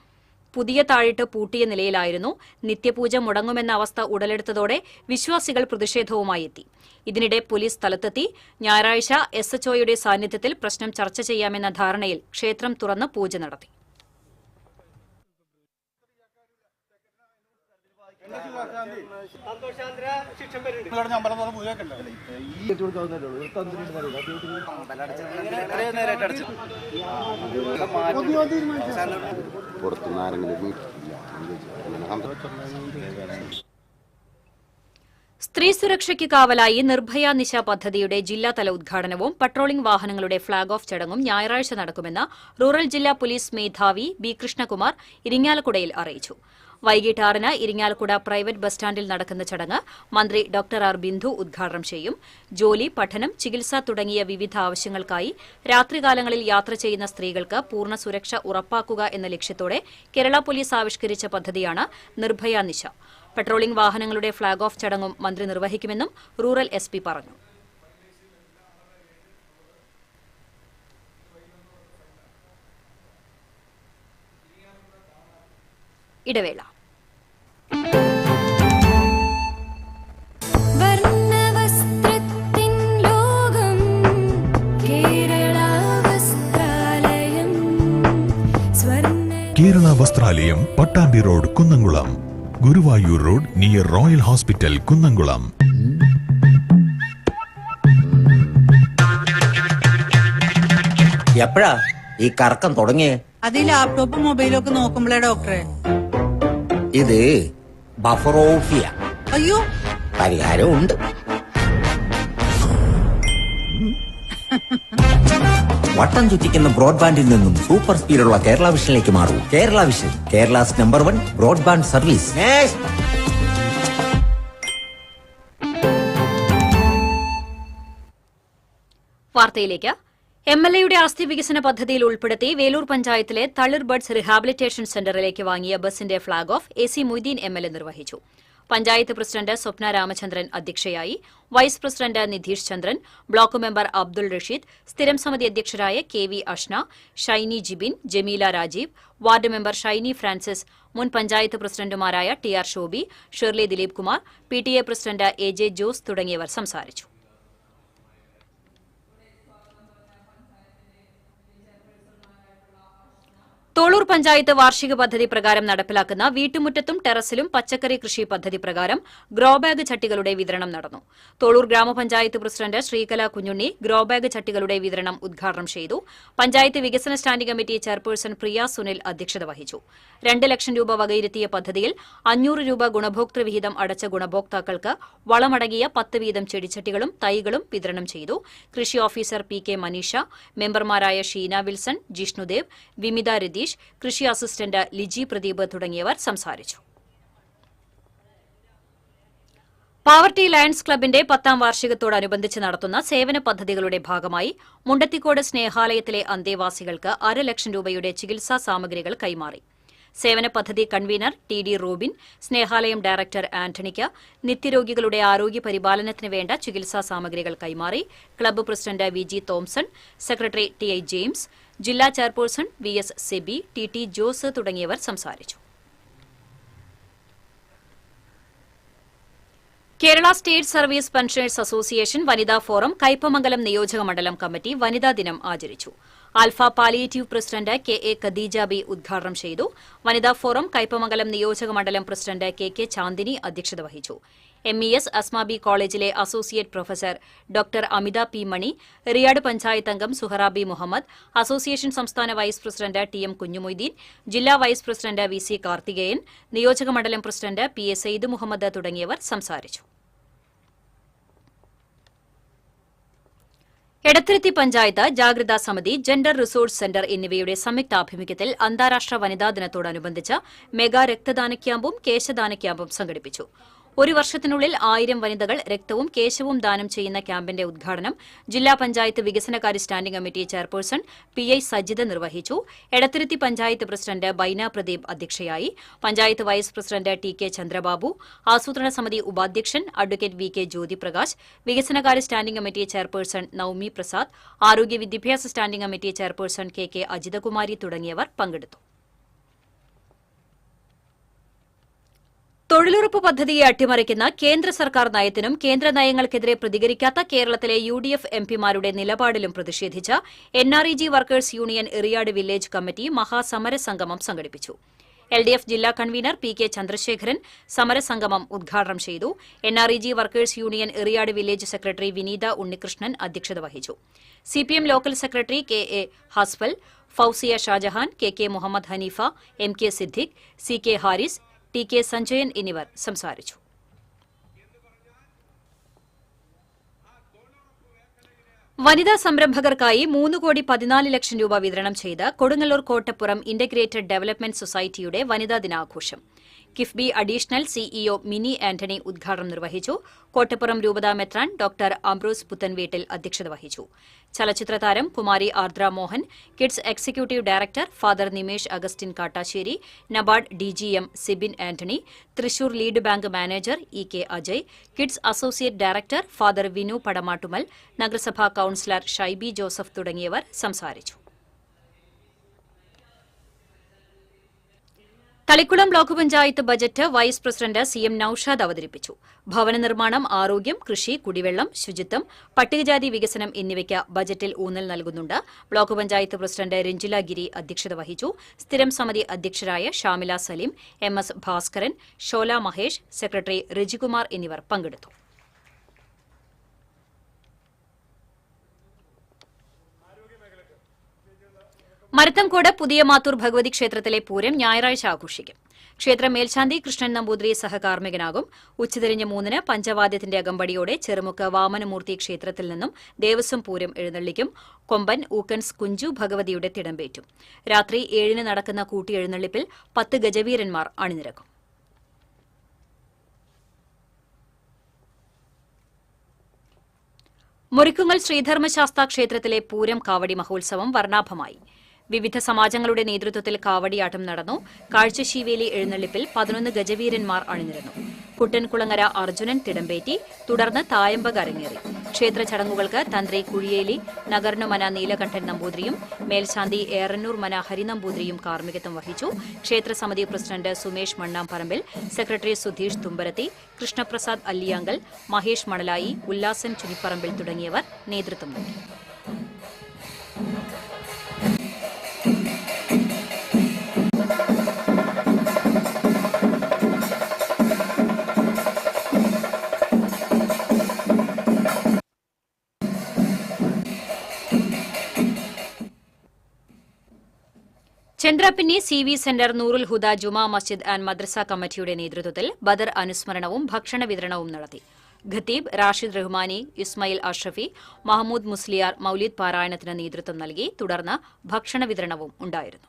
പുതിയ താഴിട്ട് പൂട്ടിയ നിലയിലായിരുന്നു. നിത്യപൂജ മുടങ്ങുമെന്ന അവസ്ഥ ഉടലെടുത്തതോടെ വിശ്വാസികൾ പ്രതിഷേധവുമായി എത്തി. ഇതിനിടെ പോലീസ് സ്ഥലത്തെത്തി. ഞായറാഴ്ച SHOയുടെ സാന്നിധ്യത്തിൽ പ്രശ്നം ചർച്ച ചെയ്യാമെന്ന ധാരണയിൽ ക്ഷേത്രം തുറന്ന് പൂജ നടത്തി. സ്ത്രീ സുരക്ഷയ്ക്ക് കാവലായി നിർഭയ നിശ പദ്ധതിയുടെ ജില്ലാതല ഉദ്ഘാടനവും പട്രോളിംഗ് വാഹനങ്ങളുടെ ഫ്ളാഗ് ഓഫ് ചടങ്ങും ഞായറാഴ്ച നടക്കുമെന്ന് റൂറൽ ജില്ലാ പോലീസ് മേധാവി B കൃഷ്ണകുമാർ ഇരിങ്ങാലക്കുടയിൽ അറിയിച്ചു. വൈകിട്ട് 6-ന് ഇരിങ്ങാലക്കുട പ്രൈവറ്റ് ബസ് സ്റ്റാൻഡിൽ നടക്കുന്ന ചടങ്ങ് മന്ത്രി ഡോക്ടർ R ബിന്ദു ഉദ്ഘാടനം ചെയ്യും. ജോലി, പഠനം, ചികിത്സ തുടങ്ങിയ വിവിധ ആവശ്യങ്ങൾക്കായി രാത്രികാലങ്ങളിൽ യാത്ര ചെയ്യുന്ന സ്ത്രീകൾക്ക് പൂർണ്ണ സുരക്ഷ ഉറപ്പാക്കുക എന്ന ലക്ഷ്യത്തോടെ കേരള പോലീസ് ആവിഷ്കരിച്ച പദ്ധതിയാണ് നിർഭയ നിശ. പട്രോളിംഗ് വാഹനങ്ങളുടെ ഫ്ളാഗ് ഓഫ് ചടങ്ങും മന്ത്രി നിർവഹിക്കുമെന്നും റൂറൽ SP പറഞ്ഞു. ഇടവേള. Kerala Vasthralayam, Pattambi road, Kunnamkulam. Guruvayur road near Royal hospital, Kunnamkulam. എപ്പോഴാ ഈ കറക്കം തുടങ്ങിയേ? അത് ലാപ്ടോപ്പും മൊബൈലും ഒക്കെ നോക്കുമ്പോഴേ ഡോക്ടറെ. ഇത് ബഫറോഫിയ. അയ്യോ, പരിഹാരം ഉണ്ട്. വട്ടം ചുറ്റിക്കുന്ന ബ്രോഡ്ബാൻഡിൽ നിന്നും സൂപ്പർ സ്പീഡുള്ള കേരള വിഷനിലേക്ക് മാറൂ. Kerala Vision, Kerala's number 1 broadband service. വാർത്തയിലേക്ക്. MLAയുടെ ആസ്തി വികസന പദ്ധതിയിൽ ഉൾപ്പെടുത്തി വേലൂർ പഞ്ചായത്തിലെ തളിർ ബഡ്സ് റിഹാബിലിറ്റേഷൻ സെന്ററിലേക്ക് വാങ്ങിയ ബസിന്റെ flag off AC Moideen MLA നിർവഹിച്ചു. പഞ്ചായത്ത് പ്രസിഡന്റ് സ്വപ്ന രാമചന്ദ്രൻ അധ്യക്ഷയായി. Vice president Nidheesh Chandran, block member Abdul Rasheed, സ്ഥിരം സമിതി അധ്യക്ഷരായ KV Ashna, Shiny Jibin, Jameela Rajeev, ward member Shiny Francis, മുൻ പഞ്ചായത്ത് പ്രസിഡന്റുമാരായ TR Shobi, Shirley Dileep Kumar, PTA president AJ Jose തുടങ്ങിയവർ സംസാരിച്ചു. തോളൂർ പഞ്ചായത്ത് വാർഷിക പദ്ധതി പ്രകാരം നടപ്പിലാക്കുന്ന വീട്ടുമുറ്റത്തും ടെറസിലും പച്ചക്കറി കൃഷി പദ്ധതി പ്രകാരം ഗ്രോബാഗ് ചട്ടികളുടെ വിതരണം നടന്നു. തോളൂർ ഗ്രാമപഞ്ചായത്ത് പ്രസിഡന്റ് ശ്രീകല കുഞ്ഞുണ്ണി ഗ്രോബാഗ് ചട്ടികളുടെ വിതരണം ഉദ്ഘാടനം ചെയ്തു. പഞ്ചായത്ത് വികസന സ്റ്റാൻഡിംഗ് കമ്മിറ്റി ചെയർപേഴ്സൺ പ്രിയ സുനിൽ അധ്യക്ഷത വഹിച്ചു. 2 ലക്ഷം രൂപ വകയിരുത്തിയ പദ്ധതിയിൽ 500 രൂപ ഗുണഭോക്തൃ വിഹിതം അടച്ച ഗുണഭോക്താക്കൾക്ക് വളമടങ്ങിയ 10 വീതം ചെടിച്ചട്ടികളും തൈകളും വിതരണം ചെയ്തു. കൃഷി ഓഫീസർ PK മനീഷ, മെമ്പർമാരായ ഷീന വിൽസൺ, ജിഷ്ണുദേവ്, വിമിത രതീഷ്, കൃഷി അസിസ്റ്റന്റ് ലിജി പ്രദീപ് തുടങ്ങിയവർ സംസാരിച്ചു. പാവർട്ടി ലയൺസ് ക്ലബിന്റെ 10ാം വാർഷികത്തോടനുബന്ധിച്ച് നടത്തുന്ന സേവന പദ്ധതികളുടെ ഭാഗമായി മുണ്ടത്തിക്കോട് സ്നേഹാലയത്തിലെ അന്തേവാസികൾക്ക് 1/2 ലക്ഷം രൂപയുടെ ചികിത്സാ സാമഗ്രികൾ കൈമാറി. സേവന പദ്ധതി convener TD Robin, Snehalayam director ആന്റണിക്ക് നിത്യരോഗികളുടെ ആരോഗ്യ പരിപാലനത്തിന് വേണ്ട ചികിത്സാ സാമഗ്രികൾ കൈമാറി. Club president VG Thomson, secretary TI James, ജില്ലാ chairperson VS Sebi, TT Jose തുടങ്ങിയവർ സംസാരിച്ചു. Kerala state service pensioners association വനിതാ ഫോറം കയ്പമംഗലം നിയോജക മണ്ഡലം കമ്മിറ്റി വനിതാ ദിനം ആചരിച്ചു. Alpha palliative president KA Khadeeja B ഉദ്ഘാടനം ചെയ്തു. വനിതാ ഫോറം കയ്പമംഗലം നിയോജക മണ്ഡലം പ്രസിഡന്റ് KK ചാന്ദിനി അധ്യക്ഷത വഹിച്ചു. MES അസ്മാബി കോളേജിലെ അസോസിയേറ്റ് പ്രൊഫസർ ഡോക്ടർ അമിത P മണി, റിയാഡ് പഞ്ചായത്ത് അംഗം സുഹറ B മുഹമ്മദ്, അസോസിയേഷൻ സംസ്ഥാന വൈസ് പ്രസിഡന്റ് TM കുഞ്ഞുമൊയ്തീൻ, ജില്ലാ വൈസ് പ്രസിഡന്റ് VC കാർത്തികേയൻ, നിയോജക മണ്ഡലം പ്രസിഡന്റ് PA സെയ്ദ് മുഹമ്മദ് തുടങ്ങിയവർ സംസാരിച്ചു. എടത്തിരുത്തി പഞ്ചായത്ത് ജാഗ്രതാ സമിതി, ജെൻഡർ റിസോഴ്സ് സെന്റർ എന്നിവയുടെ സംയുക്താഭിമുഖ്യത്തിൽ അന്താരാഷ്ട്ര വനിതാ ദിനത്തോടനുബന്ധിച്ച് മെഗാ രക്തദാന ക്യാമ്പും കേശദാന ക്യാമ്പും സംഘടിപ്പിച്ചു. 1 വർഷത്തിനുള്ളിൽ 1000 വനിതകൾ രക്തവും കേശവും ദാനം ചെയ്യുന്ന ക്യാമ്പിന്റെ ഉദ്ഘാടനം ജില്ലാ പഞ്ചായത്ത് വികസനകാര്യ standing committee chairperson PI Sajitha നിർവഹിച്ചു. എടത്തിരുത്തി പഞ്ചായത്ത് പ്രസിഡന്റ് ബൈന പ്രദീപ് അധ്യക്ഷയായി. Panchayat vice president TK Chandrababu, ആസൂത്രണ സമിതി ഉപാധ്യക്ഷൻ അഡ്വക്കേറ്റ് VK ജ്യോതിപ്രകാശ്, വികസനകാര്യ standing committee chairperson Noumi Prasad, ആരോഗ്യ വിദ്യാഭ്യാസ standing committee chairperson KK Ajithakumari തുടങ്ങിയവർ പങ്കെടുത്തു. തൊഴിലുറപ്പ് പദ്ധതിയെ അട്ടിമറിക്കുന്ന കേന്ദ്ര സർക്കാർ നയത്തിനും കേന്ദ്ര നയങ്ങൾക്കെതിരെ പ്രതികരിക്കാത്ത കേരളത്തിലെ UDF MPമാരുടെ നിലപാടിലും പ്രതിഷേധിച്ച് NREG workers union Eriyad village committee മഹാസമരസംഗമം സംഘടിപ്പിച്ചു. LDF ജില്ലാ കൺവീനർ PK ചന്ദ്രശേഖരൻ സമരസംഗമം ഉദ്ഘാടനം ചെയ്തു. NREG workers union Eriyad village secretary Vineetha Unnikrishnan അധ്യക്ഷത വഹിച്ചു. CPM local secretary KA Hasfal, Fousiya Shajahan, KK Muhammed Haneefa, MK Siddique, CK Haris, TK Sanjayan എന്നിവർ സംസാരിച്ചു. വനിതാ സംരംഭകർക്കായി 3,14,00,000 രൂപ വിതരണം ചെയ്ത് കൊടുങ്ങല്ലൂർ കോട്ടപ്പുറം ഇന്റഗ്രേറ്റഡ് ഡെവലപ്മെന്റ് സൊസൈറ്റിയുടെ വനിതാ ദിനാഘോഷം. KIIFB additional CEO mini Antony ഉദ്ഘാടനം നിർവഹിച്ചു. കോട്ടപ്പുറം രൂപതാ മെത്രാൻ ഡോക്ടർ അംബ്രോസ് പുത്തൻവീട്ടിൽ അധ്യക്ഷത വഹിച്ചു. ചലച്ചിത്ര താരം Kumari Ardra Mohan, Kids executive director father Nimesh Augustine Kattassery, NABARD DGM Sibin Antony, Thrissur lead bank manager EK Ajay, Kids associate director father Vinu Padamattummal, നഗരസഭാ കൌൺസിലർ ഷൈബി ജോസഫ് തുടങ്ങിയവർ സംസാരിച്ചു. Thalikulam block panchayat budget vice president CM Noushad അവതരിപ്പിച്ചു. ഭവന നിർമ്മാണം, ആരോഗ്യം, കൃഷി, കുടിവെള്ളം, ശുചിത്വം, പട്ടികജാതി വികസനം എന്നിവയ്ക്ക് ബജറ്റിൽ ഊന്നൽ നൽകുന്നുണ്ട്. ബ്ലോക്ക് പഞ്ചായത്ത് പ്രസിഡന്റ് രഞ്ജില ഗിരി അധ്യക്ഷത വഹിച്ചു. സ്ഥിരം സമിതി അധ്യക്ഷരായ ഷാമില സലീം, MS ഭാസ്കരൻ, ഷോല മഹേഷ്, സെക്രട്ടറി രജികുമാർ എന്നിവർ പങ്കെടുത്തു. മരത്തംകോട് പുതിയ മാത്തൂർ ഭഗവതി ക്ഷേത്രത്തിലെ പൂരം ഞായറാഴ്ച ആഘോഷിക്കും. ക്ഷേത്ര മേൽശാന്തി കൃഷ്ണൻ നമ്പൂതിരി സഹകാർമ്മികനാകും. ഉച്ചതിരിഞ്ഞ് 3-ന് പഞ്ചവാദ്യത്തിന്റെ അകമ്പടിയോടെ ചെറുമുക്ക് വാമനമൂർത്തി ക്ഷേത്രത്തിൽ നിന്നും ദേവസ്വം പൂരം എഴുന്നള്ളിക്കും. കൊമ്പൻ ഊക്കൻസ് കുഞ്ചു ഭഗവതിയുടെ തിടമ്പേറ്റും. രാത്രി 7-ന് നടക്കുന്ന കൂട്ടിയെഴുന്നള്ളിപ്പിൽ 10 ഗജവീരന്മാർ അണിനിരക്കും. മുറിക്കുങ്ങൽ ശ്രീധർമ്മശാസ്താ ക്ഷേത്രത്തിലെ പൂരം കാവടി മഹോത്സവം വർണ്ണാഭമായി. വിവിധ സമാജങ്ങളുടെ നേതൃത്വത്തിൽ കാവടിയാട്ടം നടന്നു. കാഴ്ചശീവേലി എഴുന്നള്ളിപ്പിൽ 11 ഗജവീരന്മാർ അണിനിരന്നു. കുട്ടൻകുളങ്ങര അർജുനൻ തിടമ്പേറ്റി. തുടർന്ന് തായമ്പക അരങ്ങേറി. ക്ഷേത്ര ചടങ്ങുകൾക്ക് തന്ത്രി കുഴിയേലി നഗർണുമന നീലകണ്ഠൻ നമ്പൂതിരിയും മേൽശാന്തി ഏറന്നൂർ മന ഹരിനമ്പൂതിരിയും കാർമ്മികത്വം വഹിച്ചു. ക്ഷേത്രസമിതി പ്രസിഡന്റ് സുമേഷ് മണ്ണാംപറമ്പിൽ, സെക്രട്ടറി സുധീഷ് തുമ്പരത്തി, കൃഷ്ണപ്രസാദ് അല്ലിയാങ്കൽ, മഹേഷ് മണലായി, ഉല്ലാസൻ ചുനിപ്പറമ്പിൽ തുടങ്ങിയവർ നേതൃത്വം നൽകി. Chandrapinni CV centre Noorul Huda Juma Masjid and മദ്രസ കമ്മിറ്റിയുടെ നേതൃത്വത്തിൽ ബദർ അനുസ്മരണവും ഭക്ഷണ വിതരണവും നടത്തി. ഖത്തീബ് റാഷിദ് റഹ്മാനി, ഇസ്മയിൽ അഷ്റഫി, മഹമ്മൂദ് മുസ്ലിയാർ മൌലിദ് പാരായണത്തിന് നേതൃത്വം നൽകി. തുടർന്ന് ഭക്ഷണ വിതരണവും ഉണ്ടായിരുന്നു.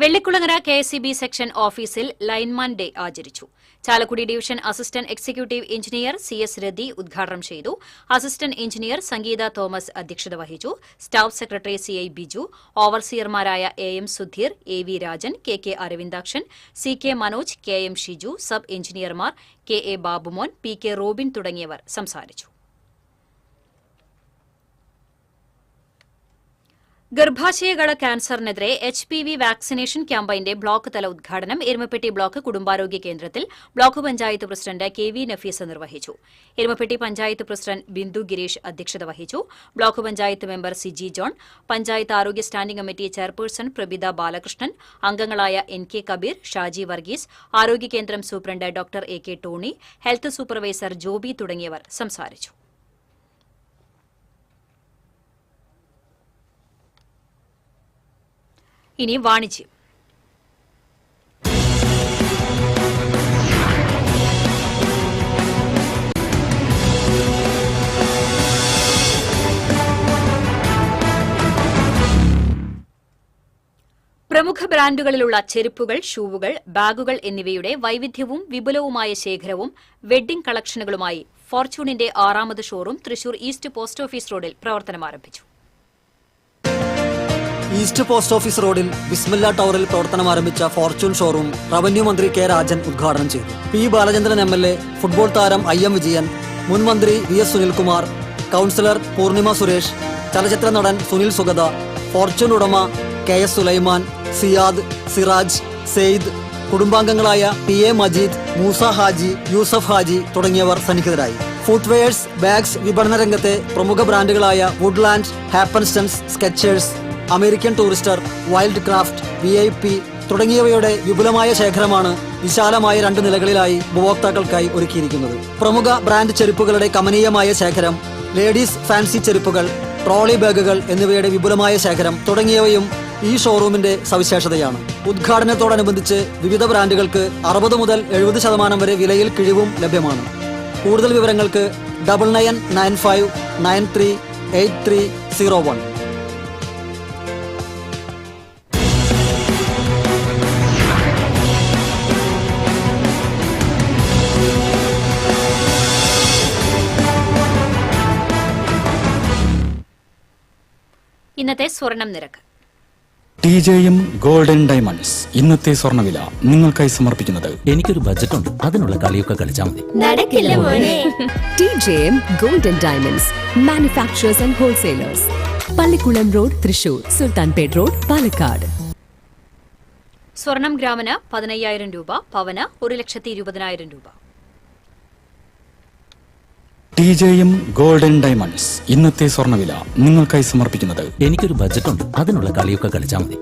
വെള്ളിക്കുളങ്ങര KSEB സെക്ഷൻ ഓഫീസിൽ ലൈൻമാൻ ഡേ ആചരിച്ചു. Chalakudy division assistant executive engineer CS Rathi ഉദ്ഘാടനം ചെയ്തു. അസിസ്റ്റന്റ് എഞ്ചിനീയർ സംഗീത തോമസ് അധ്യക്ഷത വഹിച്ചു. സ്റ്റാഫ് സെക്രട്ടറി CI ബിജു, ഓവർസിയർമാരായ AM Sudheer, AV Rajan, KK Aravindakshan, CK Manoj, KM Shiju, sub എഞ്ചിനീയർമാർ KA ബാബുമോൻ, PK റോബിൻ തുടങ്ങിയവർ സംസാരിച്ചു. ഗർഭാശയകള ക്യാൻസറിനെതിരെ HPV വാക്സിനേഷൻ ക്യാമ്പയിന്റെ ബ്ലോക്ക് തല ഉദ്ഘാടനം എരുമപ്പെട്ടി ബ്ലോക്ക് കുടുംബാരോഗ്യ കേന്ദ്രത്തിൽ block panchayat president KV Nafeesa നിർവഹിച്ചു. എരുമപ്പെട്ടി പഞ്ചായത്ത് പ്രസിഡന്റ് ബിന്ദു ഗിരീഷ് അധ്യക്ഷത വഹിച്ചു. Block panchayat member Siji John, panchayat ആരോഗ്യ standing committee chairperson Prabitha Balakrishnan, അംഗങ്ങളായ NK കബീർ, ഷാജി വർഗീസ്, ആരോഗ്യ കേന്ദ്രം superintendent doctor AK Tony, health supervisor Joby തുടങ്ങിയവർ സംസാരിച്ചു. ഇനി വാണിജ്യം. പ്രമുഖ ബ്രാൻഡുകളിലുള്ള ചെരുപ്പുകൾ, ഷൂവുകൾ, ബാഗുകൾ എന്നിവയുടെ വൈവിധ്യവും വിപുലവുമായ ശേഖരവും വെഡ്ഡിംഗ് കളക്ഷനുകളുമായി ഫോർച്യൂണിന്റെ 6ാമത് showroom Thrissur east post office റോഡിൽ പ്രവർത്തനമാരംഭിച്ചു. ഈസ്റ്റ് പോസ്റ്റ് ഓഫീസ് റോഡിൽ ബിസ്മില്ല ടവറിൽ പ്രവർത്തനം ആരംഭിച്ച ഫോർച്യൂൺ ഷോറൂം റവന്യൂ മന്ത്രി K രാജൻ ഉദ്ഘാടനം ചെയ്തു. P ബാലചന്ദ്രൻ MLA, ഫുട്ബോൾ താരം IM വിജയൻ, മുൻ മന്ത്രി VS സുനിൽകുമാർ, കൌൺസിലർ പൂർണിമ സുരേഷ്, ചലച്ചിത്ര നടൻ സുനിൽ സുഗത, ഫോർച്യൂൺ ഉടമ KS സുലൈമാൻ, സിയാദ്, സിറാജ്, സെയ്ദ്, കുടുംബാംഗങ്ങളായ PA മജീദ്, മൂസ ഹാജി, യൂസഫ് ഹാജി തുടങ്ങിയവർ സന്നിഹിതരായി. ഫുട്വെയേഴ്സ്, ബാഗ്സ് വിപണന രംഗത്തെ പ്രമുഖ ബ്രാൻഡുകളായ വുഡ്ലാൻഡ്, ഹാപ്പൻസ്റ്റൺസ്, Skechers, American Tourister, Wildcraft, VIP തുടങ്ങിയവയുടെ വിപുലമായ ശേഖരമാണ് വിശാലമായ 2 നിലകളിലായി ഉപഭോക്താക്കൾക്കായി ഒരുക്കിയിരിക്കുന്നത്. പ്രമുഖ ബ്രാൻഡ് ചെരുപ്പുകളുടെ കമനീയമായ ശേഖരം, ലേഡീസ് ഫാൻസി ചെരുപ്പുകൾ, ട്രോളി ബാഗുകൾ എന്നിവയുടെ വിപുലമായ ശേഖരം തുടങ്ങിയവയും ഈ ഷോറൂമിന്റെ സവിശേഷതയാണ്. ഉദ്ഘാടനത്തോടനുബന്ധിച്ച് വിവിധ ബ്രാൻഡുകൾക്ക് 60 മുതൽ 70% വരെ വിലയിൽ കിഴിവും ലഭ്യമാണ്. കൂടുതൽ വിവരങ്ങൾക്ക് 9995938301. ഇന്നത്തെ സ്വർണം നിരക്ക്. TJM ഗോൾഡൻ ഡയമണ്ട്സ് ഇന്നത്തെ സ്വർണ്ണവില നിങ്ങൾക്കായി സമർപ്പിക്കുന്നത്. എനിക്കൊരു ബജറ്റ് ഉണ്ട്, അതിനുള്ള കളിയൊക്കെ കളിച്ചാൽ മതി. TJM golden diamonds manufacturers and wholesalers, Pallikulam road, Thrissur, Sultanpet road, Palakkad. സ്വർണം ഗ്രാമിന് 15,000 രൂപ, പവന് 1,20,000 രൂപ. TJM ഗോൾഡൻ ഡയമണ്ട്സ് ഇന്നത്തെ സ്വർണ്ണവില നിങ്ങൾക്കായി സമർപ്പിക്കുന്നത്. എനിക്കൊരു ബജറ്റ് ഉണ്ട്, അതിനുള്ള കളിയൊക്കെ കളിച്ചാൽ മതി.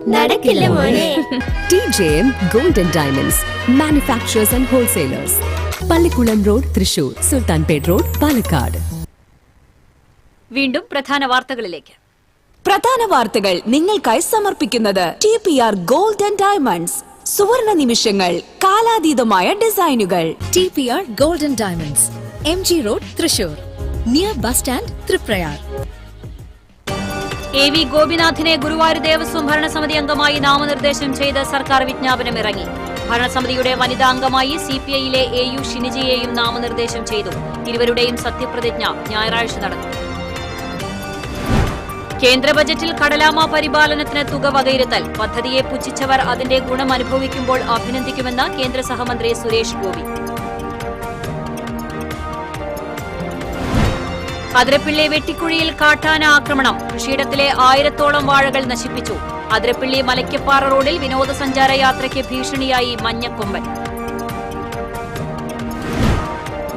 TJM golden diamonds manufacturers and wholesalers, Pallikulam road, Thrissur, Sultanpet road, Palakkad. വീണ്ടും പ്രധാന വാർത്തകളിലേക്ക്. പ്രധാന വാർത്തകൾ നിങ്ങൾക്കായി സമർപ്പിക്കുന്നത് TPR ഗോൾഡൻ ഡയമണ്ട്സ്. സുവർണ നിമിഷങ്ങൾ, കാലാതീതമായ ഡിസൈനുകൾ. TPR golden diamonds, MG road, Thrissur, near bus stand, Triprayar. AV ഗോപിനാഥിനെ ഗുരുവായൂർ ദേവസ്വം ഭരണസമിതി അംഗമായി നാമനിർദ്ദേശം ചെയ്ത് സർക്കാർ വിജ്ഞാപനം ഇറങ്ങി. ഭരണസമിതിയുടെ വനിതാ അംഗമായി സിപിഐയിലെ AU ഷിനിജിയെയും നാമനിർദ്ദേശം ചെയ്തു. ഇരുവരുടെയും സത്യപ്രതിജ്ഞ ഞായറാഴ്ച നടക്കും. കേന്ദ്ര ബജറ്റിൽ കടലാമ പരിപാലനത്തിന് തുക വകയിരുത്തൽ. പദ്ധതിയെ പുച്ഛിച്ചവർ അതിന്റെ ഗുണം അനുഭവിക്കുമ്പോൾ അഭിനന്ദിക്കുമെന്ന് കേന്ദ്ര സഹമന്ത്രി സുരേഷ് ഗോപി. അതിരപ്പിള്ളി വെട്ടിക്കുഴിയിൽ കാട്ടാന ആക്രമണം. കൃഷിയിടത്തിലെ 1000-ഓളം വാഴകൾ നശിപ്പിച്ചു. അതിരപ്പിള്ളി മലയ്ക്കപ്പാറ റോഡിൽ വിനോദസഞ്ചാര യാത്രയ്ക്ക് ഭീഷണിയായി മഞ്ഞക്കൊമ്പൻ.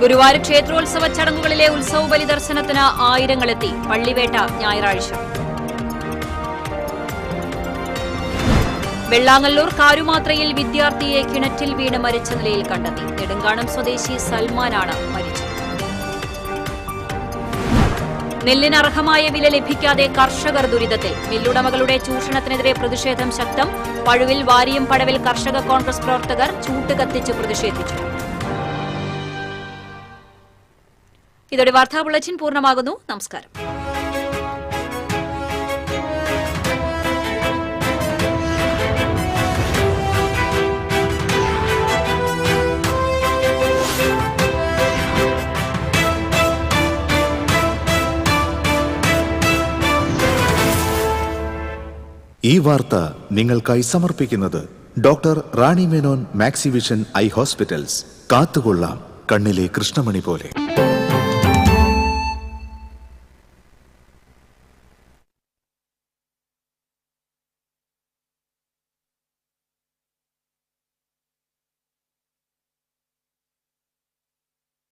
ഗുരുവായൂർ ക്ഷേത്രോത്സവ ചടങ്ങുകളിലെ ഉത്സവബലി ദർശനത്തിന് ആയിരങ്ങളെത്തി. പള്ളിവേട്ട ഞായറാഴ്ച. വെള്ളാങ്ങല്ലൂർ കാരുമാത്രയിൽ വിദ്യാർത്ഥിയെ കിണറ്റിൽ വീണ് മരിച്ച നിലയിൽ കണ്ടെത്തി. നെടുങ്കാണം സ്വദേശി സൽമാനാണ് മരിച്ചത്. നെല്ലിന് അർഹമായ വില ലഭിക്കാതെ കർഷകർ ദുരിതത്തിൽ. മില്ലുടമകളുടെ ചൂഷണത്തിനെതിരെ പ്രതിഷേധം ശക്തം. പഴുവിൽ വാരിയം പടവിൽ കർഷക കോൺഗ്രസ് പ്രവർത്തകർ ചൂട്ട് കത്തിച്ച് പ്രതിഷേധിച്ചു. ഇതോടെ വാർത്താ ബുള്ളറ്റിൻ പൂർണ്ണമാകുന്നു. നമസ്കാരം. ഈ വാർത്ത നിങ്ങൾക്കായി സമർപ്പിക്കുന്നത് doctor Rani Menon Maxivision I hospitals. കാത്തുകൊള്ളാം കണ്ണിലെ കൃഷ്ണമണി പോലെ.